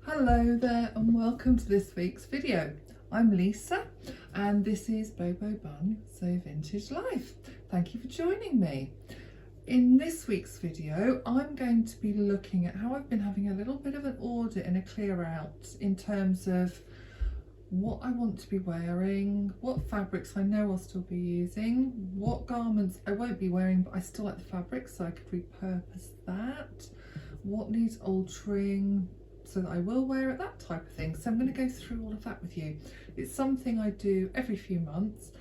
Hello there and welcome to this week's video. I'm Lisa and this is Bobo Bun So Vintage Life. Thank you for joining me. In this week's video I'm going to be looking at how I've been having a little bit of an audit and a clear out in terms of what I want to be wearing, what fabrics I know I'll still be using, what garments I won't be wearing but I still like the fabric so I could repurpose that, what needs altering so that I will wear it, that type of thing. So I'm going to go through all of that with you. It's something I do every few months,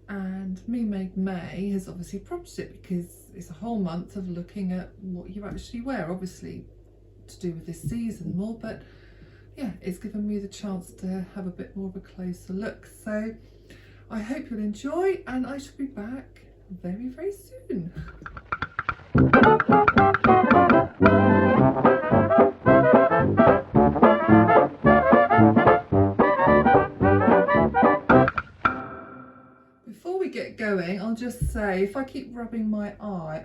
and Me Made May has obviously prompted it because it's a whole month of looking at what you actually wear, obviously to do with this season more, but yeah, it's given me the chance to have a bit more of a closer look. So I hope you'll enjoy, and I shall be back very, very soon. Before we get going, I'll just say, if I keep rubbing my eye,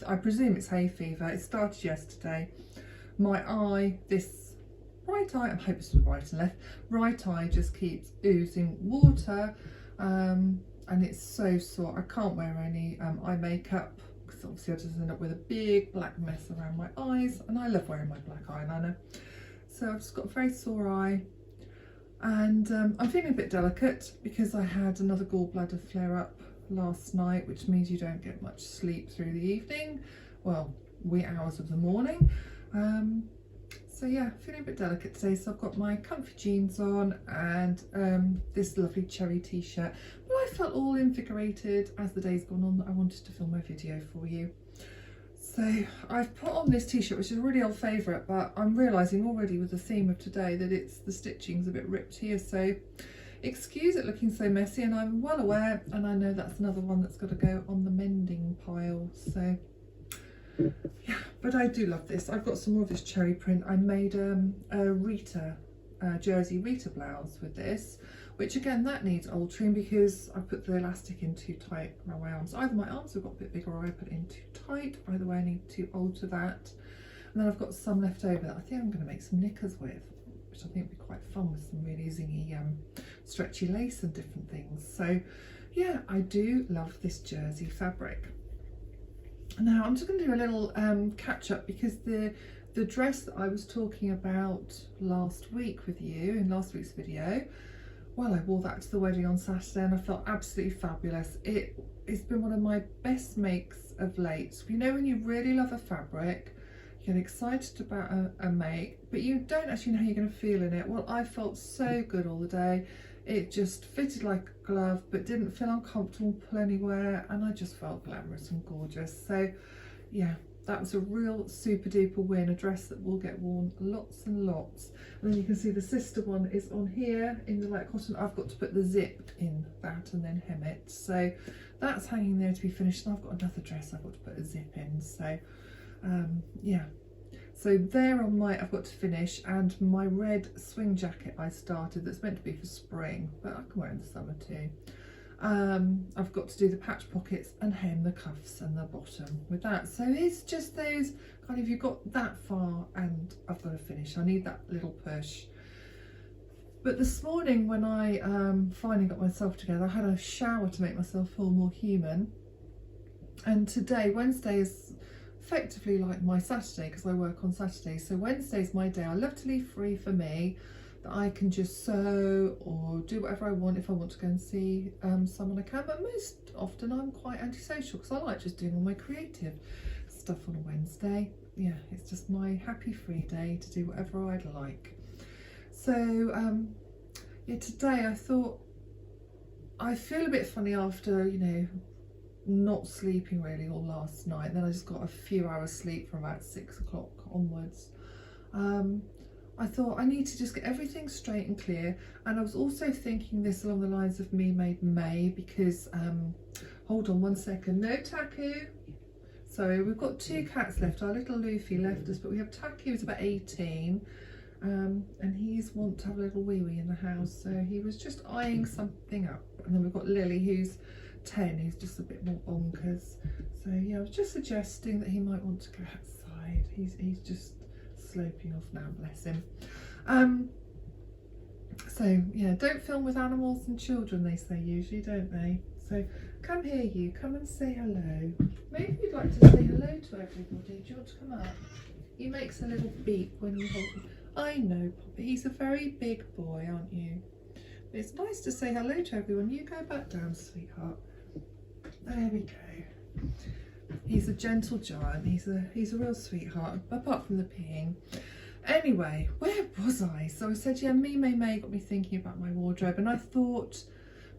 I presume it's hay fever. It started yesterday. My eye, this right eye, I hope it's the right and left, right eye just keeps oozing water, and it's so sore. I can't wear any eye makeup because obviously I just end up with a big black mess around my eyes, and I love wearing my black eyeliner. So I've just got a very sore eye. And I'm feeling a bit delicate because I had another gallbladder flare up last night, which means you don't get much sleep through the evening, well, wee hours of the morning. So yeah, feeling a bit delicate today. So I've got my comfy jeans on and this lovely cherry t-shirt. But I felt all invigorated as the day's gone on that I wanted to film my video for you. So I've put on this t-shirt, which is a really old favourite, but I'm realising already with the theme of today that the stitching's a bit ripped here, so excuse it looking so messy, and I'm well aware, and I know that's another one that's got to go on the mending pile. So yeah, but I do love this. I've got some more of this cherry print. I made a Rita jersey Rita blouse with this, which again, that needs altering because I put the elastic in too tight around my arms. Either my arms have got a bit bigger or I put it in too tight. Either way, I need to alter that. And then I've got some left over that I think I'm going to make some knickers with, which I think would be quite fun with some really zingy stretchy lace and different things. So yeah, I do love this jersey fabric. Now I'm just going to do a little catch up because the dress that I was talking about last week with you in last week's video, well, I wore that to the wedding on Saturday and I felt absolutely fabulous. It's been one of my best makes of late. You know when you really love a fabric, you get excited about a make, but you don't actually know how you're going to feel in it. Well, I felt so good all the day. It just fitted like a glove but didn't feel uncomfortable to pull anywhere, and I just felt glamorous and gorgeous. So yeah, that was a real super duper win, a dress that will get worn lots and lots. And then you can see the sister one is on here in the light cotton. I've got to put the zip in that and then hem it. So that's hanging there to be finished. And I've got another dress I've got to put a zip in. So yeah. So there on my, I've got to finish, and my red swing jacket I started that's meant to be for spring, but I can wear it in the summer too. I've got to do the patch pockets and hem the cuffs and the bottom with that. So it's just those kind of, you've got that far and I've got to finish. I need that little push. But this morning when I finally got myself together, I had a shower to make myself feel more human. And today, Wednesday, is effectively like my Saturday because I work on Saturdays. So Wednesday's my day. I love to leave free for me, that I can just sew or do whatever I want. If I want to go and see someone, I can, but most often I'm quite antisocial because I like just doing all my creative stuff on a Wednesday. Yeah, it's just my happy free day to do whatever I'd like. So yeah, today I thought, I feel a bit funny after, you know, not sleeping really all last night. Then I just got a few hours sleep from about 6 o'clock onwards. I thought I need to just get everything straight and clear, and I was also thinking this along the lines of Me Made May because hold on one second, no Taku. So we've got 2 cats left. Our little Luffy left us, but we have Taku, who's about 18, and he's want to have a little wee in the house, so he was just eyeing something up. And then we've got Lily, who's 10, who's just a bit more bonkers. So yeah, I was just suggesting that he might want to go outside. He's just sloping off now, bless him. So yeah, don't film with animals and children, they say usually, don't they? So come here, you, come and say hello. Maybe you'd like to say hello to everybody. Do you want to come up? He makes a little beep when you hold him. I know, Poppy, he's a very big boy, aren't you? But it's nice to say hello to everyone. You go back down, sweetheart. There we go. He's a gentle giant. He's a real sweetheart, apart from the peeing. Anyway, where was I? So I said, yeah, me got me thinking about my wardrobe, and I thought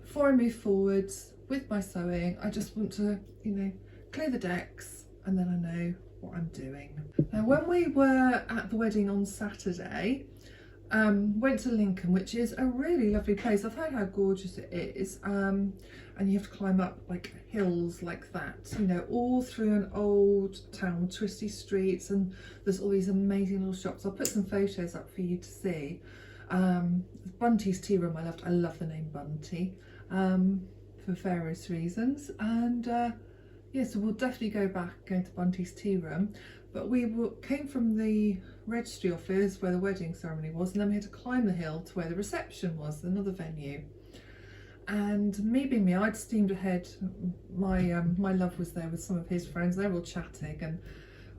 before I move forwards with my sewing, I just want to, you know, clear the decks, and then I know what I'm doing. Now, when we were at the wedding on Saturday, went to Lincoln, which is a really lovely place. I've heard how gorgeous it is, and you have to climb up like hills like that, you know, all through an old town, twisty streets, and there's all these amazing little shops. I'll put some photos up for you to see. Bunty's tea room, I love the name Bunty, for various reasons, and yeah, so we'll definitely go to Bunty's tea room. But we came from the registry office where the wedding ceremony was, and then we had to climb the hill to where the reception was, another venue. And me being me, I'd steamed ahead. My love was there with some of his friends. They were all chatting and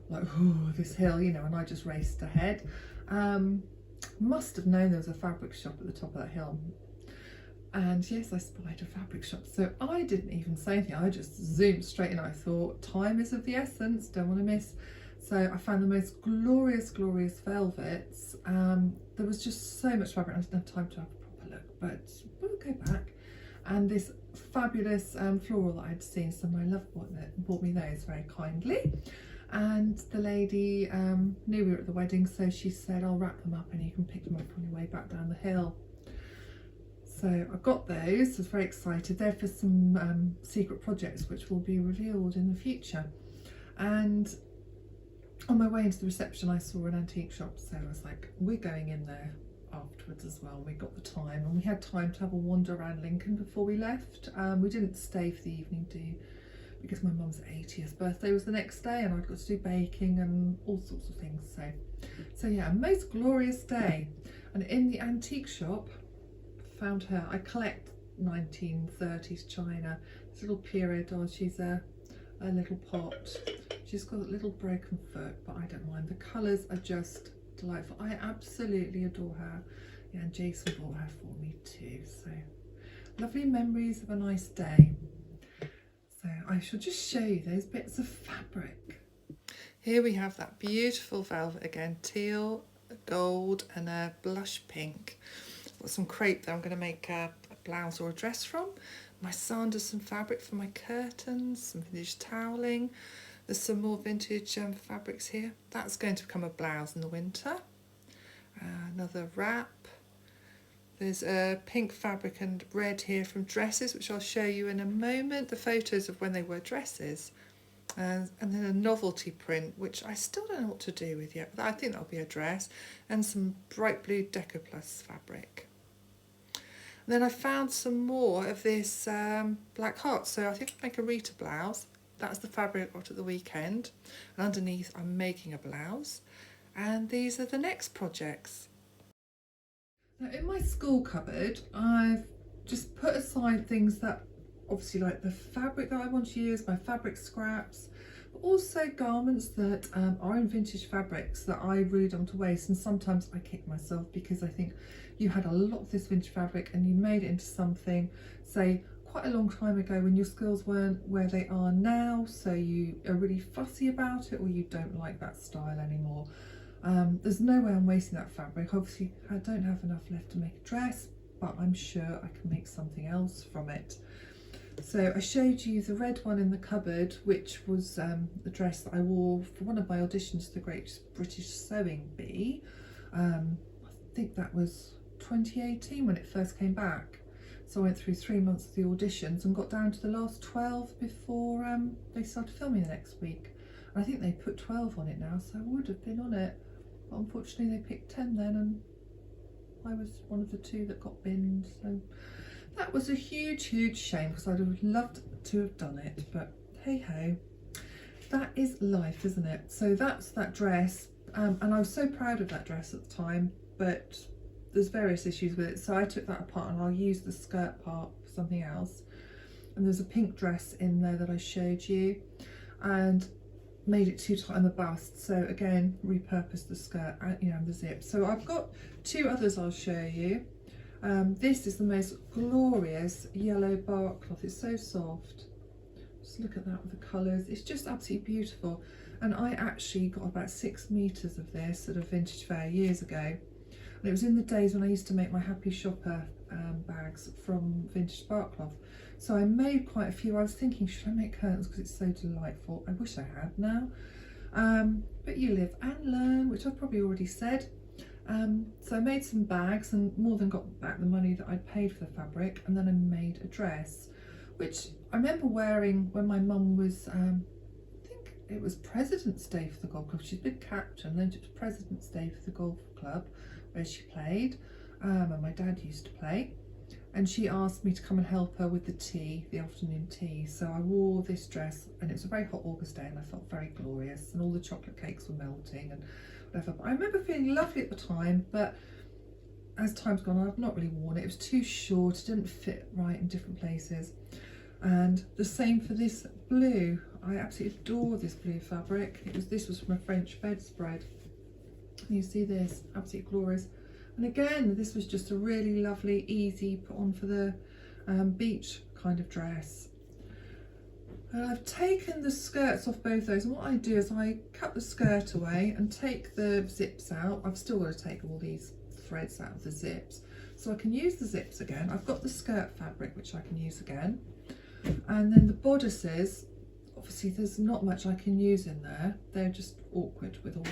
like, oh, this hill, you know, and I just raced ahead. Must have known there was a fabric shop at the top of that hill. And yes, I spied a fabric shop. So I didn't even say anything. I just zoomed straight in. I thought, time is of the essence, don't want to miss. So I found the most glorious velvets. There was just so much fabric. I didn't have time to have a proper look, but we'll go back. And this fabulous floral that I'd seen, so my love bought me those very kindly. And the lady knew we were at the wedding, so she said, I'll wrap them up and you can pick them up on your way back down the hill. So I got those, I was very excited. They're for some secret projects which will be revealed in the future. And on my way into the reception, I saw an antique shop, so I was like, we're going in there afterwards as well. We got the time, and we had time to have a wander around Lincoln before we left. We didn't stay for the evening because my mum's 80th birthday was the next day, and I'd got to do baking and all sorts of things. So yeah, a most glorious day. And in the antique shop, found her. I collect 1930s china. This little period doll. She's a little pot. She's got a little broken foot, but I don't mind. The colours are just delightful. I absolutely adore her. Yeah, and Jason bought her for me too. So lovely memories of a nice day. So I shall just show you those bits of fabric. Here we have that beautiful velvet again, teal, gold, and a blush pink. Got some crepe that I'm going to make a blouse or a dress from. My Sanderson fabric for my curtains, some vintage toweling. There's some more vintage fabrics here. That's going to become a blouse in the winter. Another wrap. There's a pink fabric and red here from dresses, which I'll show you in a moment. The photos of when they were dresses. And then a novelty print, which I still don't know what to do with yet, but I think that'll be a dress. And some bright blue Deco Plus fabric. And then I found some more of this black heart, so I think I'll make a Rita blouse. That's the fabric I got at the weekend. And underneath I'm making a blouse. And these are the next projects. Now in my school cupboard, I've just put aside things that obviously like the fabric that I want to use, my fabric scraps, but also garments that are in vintage fabrics that I really don't want to waste. And sometimes I kick myself because I think you had a lot of this vintage fabric and you made it into something, say, quite a long time ago when your skills weren't where they are now, so you are really fussy about it or you don't like that style anymore. There's no way I'm wasting that fabric. Obviously I don't have enough left to make a dress, but I'm sure I can make something else from it. So I showed you the red one in the cupboard, which was the dress that I wore for one of my auditions to the Great British Sewing Bee. I think that was 2018 when it first came back. So I went through 3 months of the auditions and got down to the last 12 before they started filming the next week. And I think they put 12 on it now, so I would have been on it. But unfortunately they picked 10 then, and I was one of the 2 that got binned. So that was a huge shame because I'd have loved to have done it, but hey ho. That is life, isn't it? So that's that dress. and I was so proud of that dress at the time, but there's various issues with it, so I took that apart and I'll use the skirt part for something else. And there's a pink dress in there that I showed you, and made it too tight on the bust, so again repurposed the skirt and, you know, the zip. So I've got two others I'll show you. This is the most glorious yellow bark cloth. It's so soft. Just look at that with the colours. It's just absolutely beautiful. And I actually got about 6 meters of this at a vintage fair years ago. And it was in the days when I used to make my Happy Shopper bags from vintage bark cloth. So I made quite a few. I was thinking, should I make curtains because it's so delightful? I wish I had now. But you live and learn, which I've probably already said. So I made some bags and more than got back the money that I'd paid for the fabric, and then I made a dress, which I remember wearing when my mum was, I think it was President's Day for the golf club. She's a big captain, then it was President's Day for the golf club where she played, and my dad used to play. And she asked me to come and help her with the tea, the afternoon tea. So I wore this dress, and it was a very hot August day and I felt very glorious, and all the chocolate cakes were melting and whatever. But I remember feeling lovely at the time, but as time's gone on, I've not really worn it. It was too short, it didn't fit right in different places. And the same for this blue. I absolutely adore this blue fabric. This was from a French bedspread. You see this, absolutely glorious. And again, this was just a really lovely, easy put on for the beach kind of dress. And I've taken the skirts off both those, and what I do is I cut the skirt away and take the zips out. I've still got to take all these threads out of the zips, so I can use the zips again. I've got the skirt fabric which I can use again, and then the bodices, obviously there's not much I can use in there. They're just awkward with all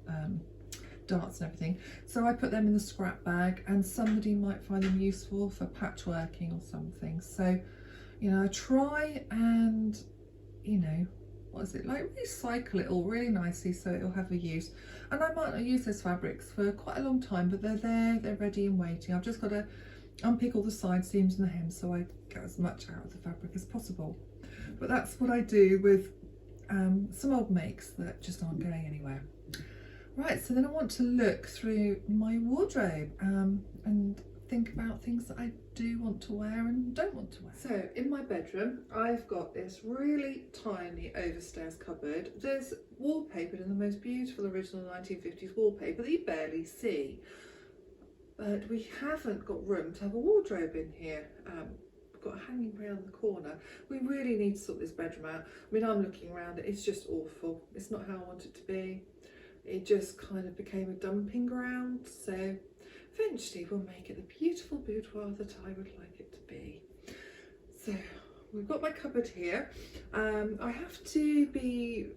the darts and everything, so I put them in the scrap bag, and somebody might find them useful for patchworking or something. So, you know, I try and, you know, what is it, like recycle it all really nicely so it'll have a use. And I might not use those fabrics for quite a long time, but they're there, they're ready and waiting. I've just got to unpick all the side seams and the hem so I get as much out of the fabric as possible. But that's what I do with some old makes that just aren't going anywhere. Right, so then I want to look through my wardrobe and think about things that I do want to wear and don't want to wear. So in my bedroom, I've got this really tiny overstairs cupboard. There's wallpapered in the most beautiful original 1950s wallpaper that you barely see. But we haven't got room to have a wardrobe in here. We've got a hanging rail in the corner. We really need to sort this bedroom out. I mean, I'm looking around it, it's just awful. It's not how I want it to be. It just kind of became a dumping ground, so eventually we'll make it the beautiful boudoir that I would like it to be. So we've got my cupboard here. I have to be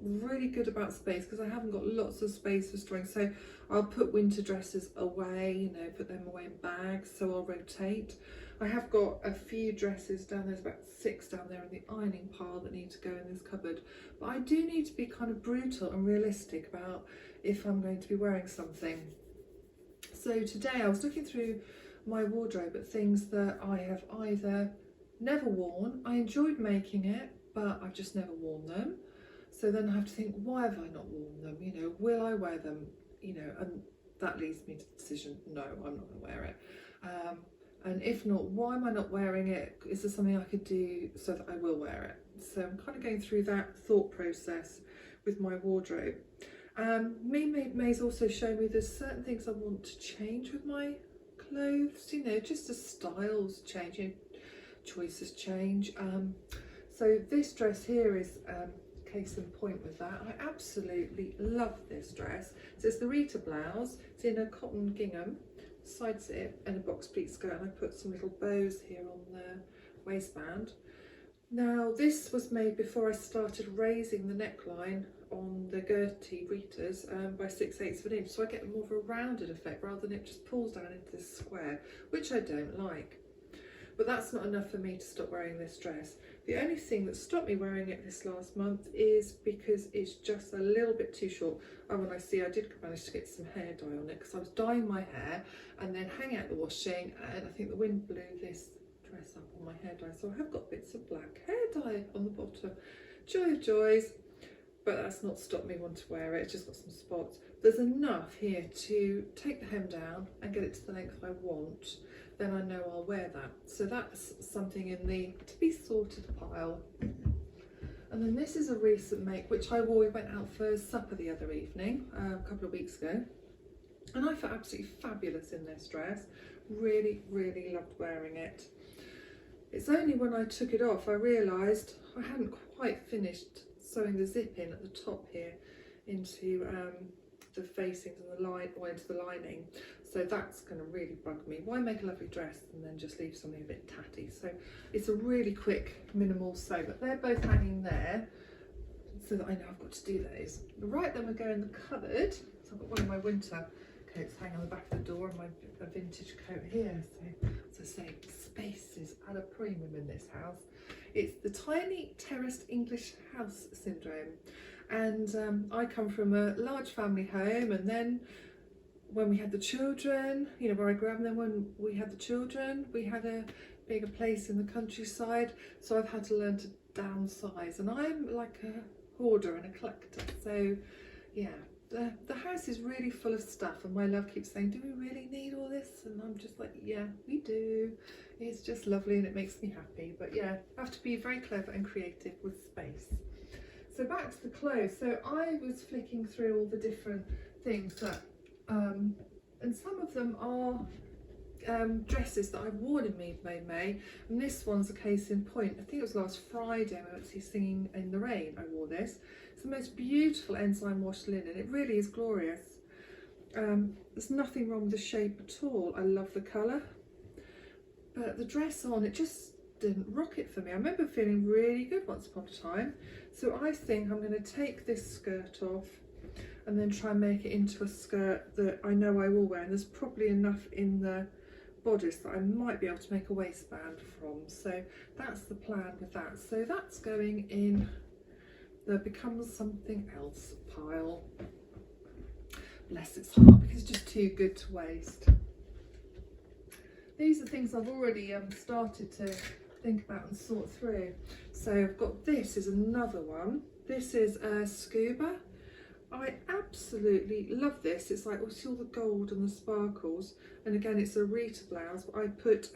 really good about space because I haven't got lots of space for storing, so I'll put winter dresses away, you know, put them away in bags, so I'll rotate. I have got a few dresses down, there's about 6 down there in the ironing pile that need to go in this cupboard, but I do need to be kind of brutal and realistic about if I'm going to be wearing something. So today I was looking through my wardrobe at things that I have either never worn, I enjoyed making it, but I've just never worn them. So then I have to think, why have I not worn them? You know, will I wear them? You know, and that leads me to the decision, no, I'm not going to wear it. And if not, why am I not wearing it? Is there something I could do so that I will wear it? So I'm kind of going through that thought process with my wardrobe. May's also shown me there's certain things I want to change with my clothes, you know, just as styles change, you know, choices change. So this dress here is case in point with that. I absolutely love this dress. So it's the Rita blouse, it's in a cotton gingham, side zip and a box pleat skirt, and I put some little bows here on the waistband. Now this was made before I started raising the neckline on the Gertie Ritas by 6/8 of an inch, so I get more of a rounded effect rather than it just pulls down into this square, which I don't like. But that's not enough for me to stop wearing this dress. The only thing that stopped me wearing it this last month is because it's just a little bit too short. And when I did manage to get some hair dye on it because I was dyeing my hair and then hang out the washing, and I think the wind blew this dress up on my hair dye, so I have got bits of black hair dye on the bottom. Joy of joys. but that's not stopped me wanting to wear it. It's just got some spots. There's enough here to take the hem down and get it to the length I want. Then I know I'll wear that. So that's something in the to be sorted pile. And then this is a recent make which I wore. We went out for supper the other evening, a couple of weeks ago, and I felt absolutely fabulous in this dress. Really, really loved wearing it. It's only when I took it off I realised I hadn't quite finished sewing the zip in at the top here into the facings and the line, or into the lining. So that's going to really bug me. Why make a lovely dress and then just leave something a bit tatty? So it's a really quick minimal sew, but they're both hanging there so that I know I've got to do those. Right, then we go in the cupboard. So I've got one of my winter coats hanging on the back of the door and my vintage coat here. So as I say, space is at a premium in this house. It's the tiny terraced English house syndrome. And I come from a large family home, and then when we had the children, you know, where I grew up, and then when we had the children, we had a bigger place in the countryside. So I've had to learn to downsize, and I'm like a hoarder and a collector. So yeah, the house is really full of stuff, and my love keeps saying, do we really need all this? And I'm just like, yeah, we do. It's just lovely and it makes me happy. But yeah, I have to be very clever and creative with space. So back to the clothes. So I was flicking through all the different things that, and some of them are dresses that I've worn in May, and this one's a case in point. I think it was last Friday when I went to see Singing in the Rain. I wore this. It's the most beautiful enzyme washed linen. It really is glorious. There's nothing wrong with the shape at all. I love the colour, but the dress on, it just didn't rock it for me. I remember feeling really good once upon a time. So I think I'm going to take this skirt off and then try and make it into a skirt that I know I will wear, and there's probably enough in the bodice that I might be able to make a waistband from. So that's the plan with that. So that's going in the becomes something else pile. Bless its heart, because it's just too good to waste. These are things I've already started to think about and sort through. So I've got, this is another one. This is a scuba. I absolutely love this. It's like, oh, see all the gold and the sparkles. And again, it's a Rita blouse, but I put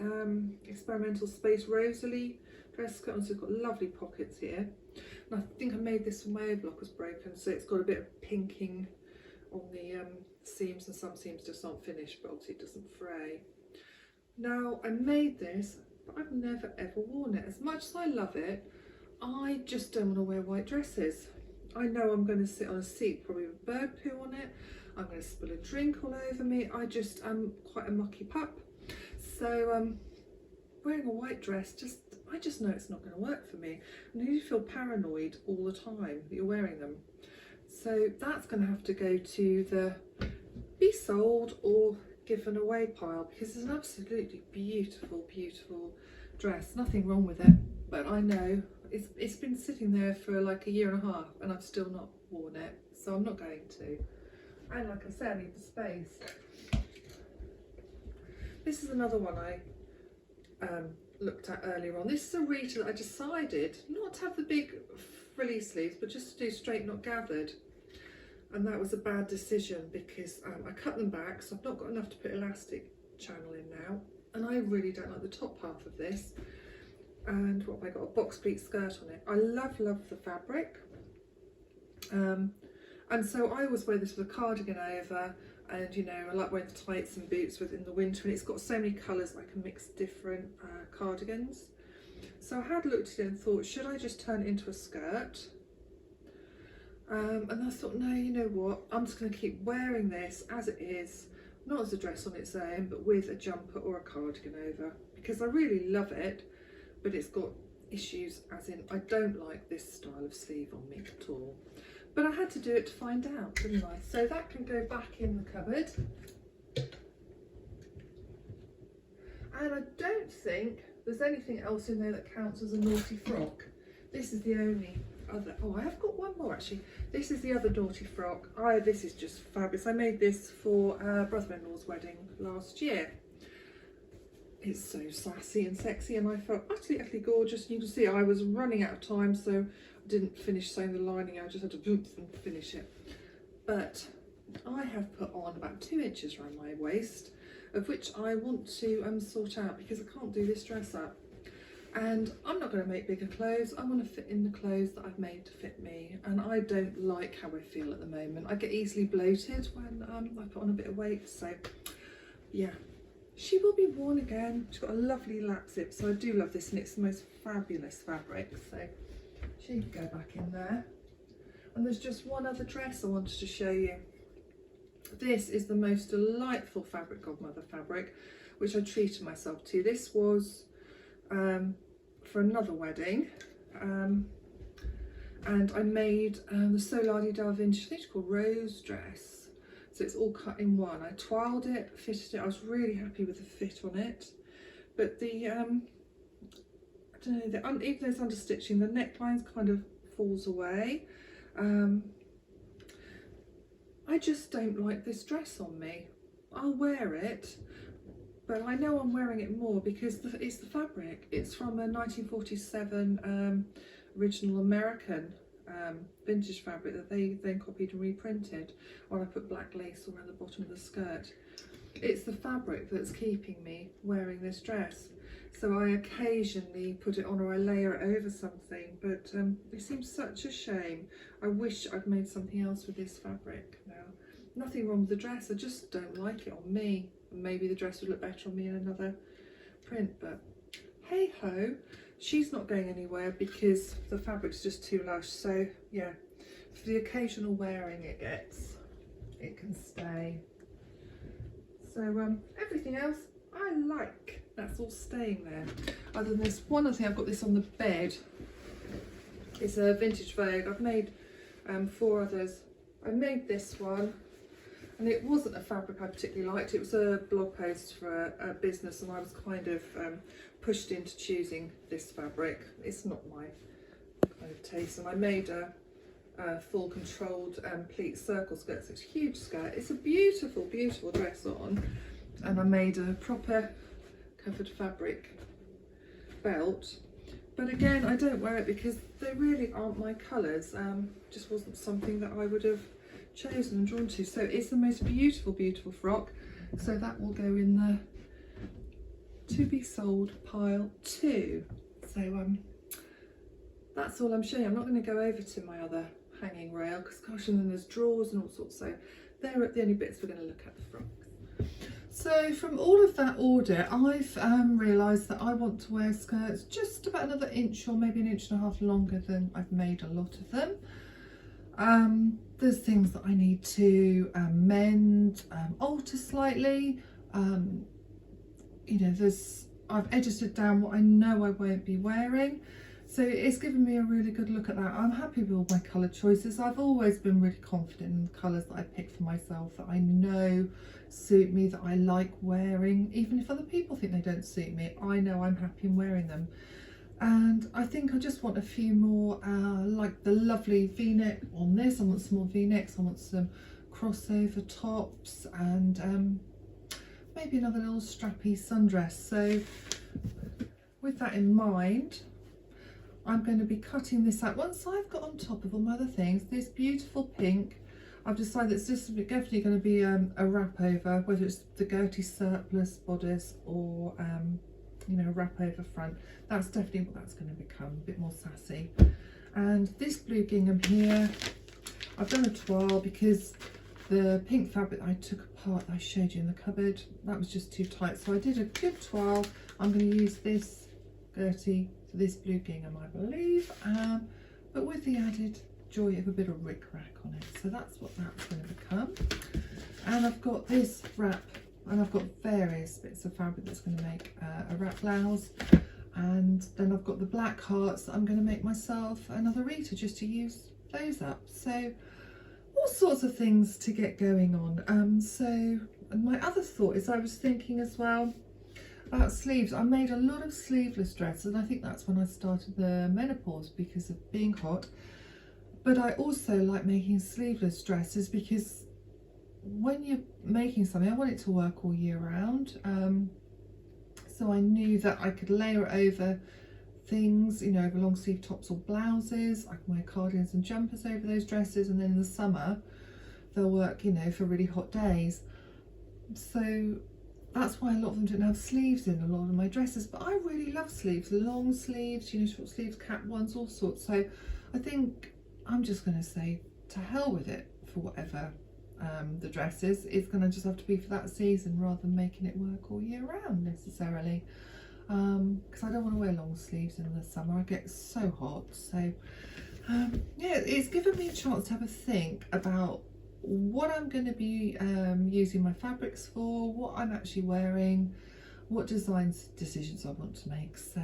experimental space Rosalie dress skirt on, so it's got lovely pockets here. And I think I made this when my overlock was broken, so it's got a bit of pinking on the seams, and some seams just aren't finished, but obviously it doesn't fray. Now, I made this, but I've never ever worn it. As much as I love it, I just don't want to wear white dresses. I know I'm going to sit on a seat probably with bird poo on it. I'm going to spill a drink all over me. I just am quite a mucky pup. So wearing a white dress, I just know it's not going to work for me. And you feel paranoid all the time that you're wearing them. So that's going to have to go to the be sold or given away pile, because it's an absolutely beautiful, beautiful dress. Nothing wrong with it, but I know it's been sitting there for like a year and a half and I've still not worn it, so I'm not going to. And like I said, I need the space. This is another one I looked at earlier on. This is a Rita that I decided not to have the big frilly sleeves, but just to do straight not gathered. And that was a bad decision, because I cut them back, so I've not got enough to put elastic channel in now. And I really don't like the top half of this. And what have I got? A box pleat skirt on it. I love the fabric. And so I always wear this with a cardigan over, and you know, I like wearing the tights and boots with in the winter, and it's got so many colours I can mix different cardigans. So I had looked at it and thought, should I just turn it into a skirt? And I thought, no, you know what, I'm just going to keep wearing this as it is, not as a dress on its own, but with a jumper or a cardigan over, because I really love it, but it's got issues, as in I don't like this style of sleeve on me at all. But I had to do it to find out, didn't I? So that can go back in the cupboard. And I don't think there's anything else in there that counts as a naughty frock. This is the only other, oh, I have got one more actually. This is the other naughty frock. This is just fabulous. I made this for brother-in-law's wedding last year. It's so sassy and sexy, and I felt utterly gorgeous. You can see I was running out of time, so didn't finish sewing the lining, I just had to boom and finish it. But I have put on about 2 inches around my waist, of which I want to sort out because I can't do this dress up. And I'm not going to make bigger clothes. I want to fit in the clothes that I've made to fit me. And I don't like how I feel at the moment. I get easily bloated when I put on a bit of weight. So yeah, she will be worn again. She's got a lovely lap zip. So I do love this, and it's the most fabulous fabric. So she can go back in there. And there's just one other dress I wanted to show you. This is the most delightful fabric, Godmother fabric, which I treated myself to. This was for another wedding, and I made the Solari Del vintage, I think it's called Rose dress. So it's all cut in one. I twirled it, fitted it. I was really happy with the fit on it, but the I don't know, even though it's under stitching, the neckline kind of falls away. I just don't like this dress on me. I'll wear it, but I know I'm wearing it more because it's the fabric. It's from a 1947 original American vintage fabric that they then copied and reprinted, when I put black lace around the bottom of the skirt. It's the fabric that's keeping me wearing this dress. So I occasionally put it on, or I layer it over something, but it seems such a shame. I wish I'd made something else with this fabric now. Nothing wrong with the dress, I just don't like it on me. Maybe the dress would look better on me in another print, but hey ho, she's not going anywhere because the fabric's just too lush. So yeah, for the occasional wearing it can stay. So everything else I like, that's all staying there. Other than this one other thing, I've got this on the bed. It's a vintage Vogue. I've made 4 others. I made this one, and it wasn't a fabric I particularly liked. It was a blog post for a business, and I was kind of pushed into choosing this fabric. It's not my kind of taste, and I made a full controlled pleat circle skirt. So it's a huge skirt. It's a beautiful, beautiful dress on, and I made a proper covered fabric belt. But again, I don't wear it because they really aren't my colours. Just wasn't something that I would have chosen and drawn to. So it's the most beautiful, beautiful frock. So that will go in the to be sold pile 2. So that's all I'm showing. I'm not going to go over to my other hanging rail because gosh, and then there's drawers and all sorts. So they're the only bits we're going to look at, the frocks. So from all of that audit, I've realised that I want to wear skirts just about another inch or maybe an inch and a half longer than I've made a lot of them. There's things that I need to mend, alter slightly. You know, I've edited down what I know I won't be wearing. So it's given me a really good look at that. I'm happy with all my colour choices. I've always been really confident in the colours that I pick for myself, that I know suit me, that I like wearing. Even if other people think they don't suit me, I know I'm happy in wearing them. And I think I just want a few more, like the lovely v-neck on this. I want some more v-necks, I want some crossover tops, and maybe another little strappy sundress. So with that in mind, I'm going to be cutting this out. Once I've got on top of all my other things, this beautiful pink, I've decided it's just definitely going to be a wrap over, whether it's the Gertie surplus bodice or you know, wrap over front. That's definitely what that's going to become, a bit more sassy. And this blue gingham here, I've done a twirl because the pink fabric that I took apart that I showed you in the cupboard, that was just too tight. So I did a good twirl. I'm going to use this Gertie for this blue gingham, I believe, but with the added joy of a bit of ric-rac on it. So that's what that's going to become. And I've got this wrap, and I've got various bits of fabric that's going to make a wrap blouse. And then I've got the black hearts that I'm going to make myself another Rita just to use those up. So all sorts of things to get going on. So and my other thought is I was thinking as well about sleeves. I made a lot of sleeveless dresses, and I think that's when I started the menopause because of being hot. But I also like making sleeveless dresses because when you're making something, I want it to work all year round. So I knew that I could layer it over things, you know, over long sleeve tops or blouses. I can wear cardigans and jumpers over those dresses, and then in the summer they'll work, you know, for really hot days. So that's why a lot of them didn't have sleeves in a lot of my dresses, but I really love sleeves, long sleeves, you know, short sleeves, cap ones, all sorts. So I think I'm just going to say to hell with it for whatever the dress is. It's going to just have to be for that season rather than making it work all year round necessarily, because I don't want to wear long sleeves in the summer. I get so hot. So yeah, it's given me a chance to have a think about what I'm going to be using my fabrics for, what I'm actually wearing, what designs decisions I want to make. So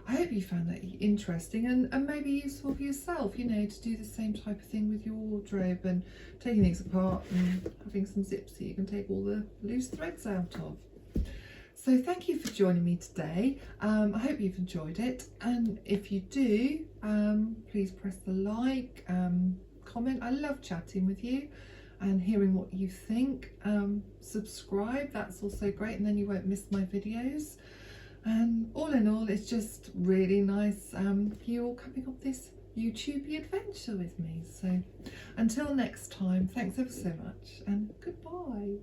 I hope you found that interesting and maybe useful for yourself, you know, to do the same type of thing with your wardrobe and taking things apart and having some zips so you can take all the loose threads out of. So thank you for joining me today. I hope you've enjoyed it, and if you do, please press the like, comment. I love chatting with you and hearing what you think. Subscribe, that's also great, and then you won't miss my videos. And all in all, it's just really nice you all coming on this YouTubey adventure with me. So until next time, thanks ever so much and goodbye.